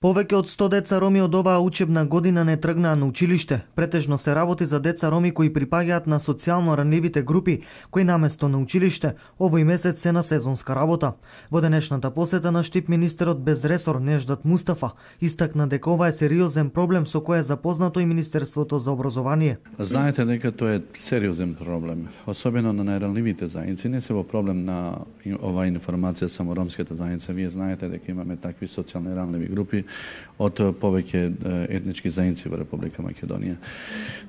Повеќе од 100 деца роми од оваа учебна година не тргнаа на училиште. Претежно се работи за деца роми кои припаѓаат на социјално ранливите групи, кои наместо на училиште овој месец се на сезонска работа. Во денешната посета на Штип министерот без ресор Неждат Мустафа истакна дека ова е сериозен проблем со кој е запознато и Министерството за образование. Знаете дека тоа е сериозен проблем, особено на најранливите заедници. Не се во проблем на оваа информација само ромската заедница. Вие знаете дека имаме такви социјални ранливи групи од повеќе етнички заедници во Република Македонија.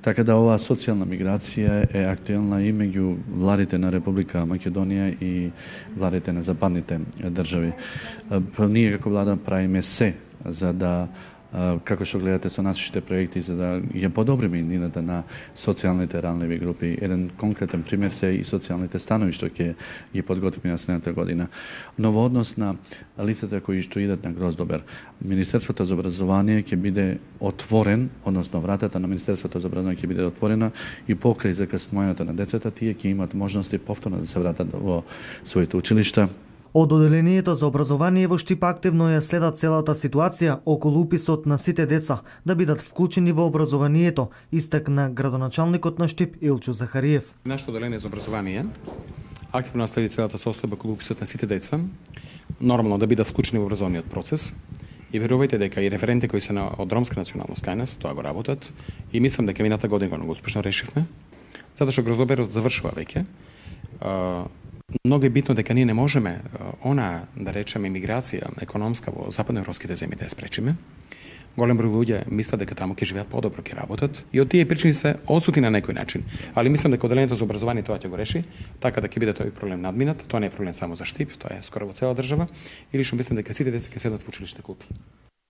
Така да оваа социјална миграција е актуелна и меѓу владите на Република Македонија и владите на западните држави. Ние како влада правиме се за да како што гледате со нашите проекти за да ја подобриме иднината на социјалните ранливи групи. Еден конкретен пример се и социјалните станови што ќе ги подготвиме на следната година. Но во однос на лицата кои што идат на Гроздобер, Министерството за образование ќе биде отворен, односно вратата на Министерството за образование ќе биде отворена и покрај закъснувањето на децата, тие ќе имат можности повторно да се вратат во своите училишта. Од Оделението за образование во Штип активно ја следат целата ситуација околу уписот на сите деца да бидат вклучени во образованието, истакна градоначалникот на Штип Илчо Захариев. Нашето Оделение за образование активно следи целата состојба околу уписот на сите деца, нормално да бидат вклучени во образовниот процес. И верувајте дека и референти кои се од ромска националност кај нас тоа го работат и мислам дека мината година го успешно решивме, затоа што Гроздоберот завршува веќе. Многу е битно дека ние не можеме она, да речеме, имиграција економска во западноевропските земји да ја спречиме. Голем број луѓе мислат дека таму ќе живеат подобро, ќе работат и од тие причини се осути на некој начин. Али мислам дека Оделението за образование тоа ќе го реши, така да ќе биде тој проблем надминат. Тоа не е проблем само за Штип, тоа е скоро во цела држава. И лично мислам дека сите деца ќе седнат во училишни клупи.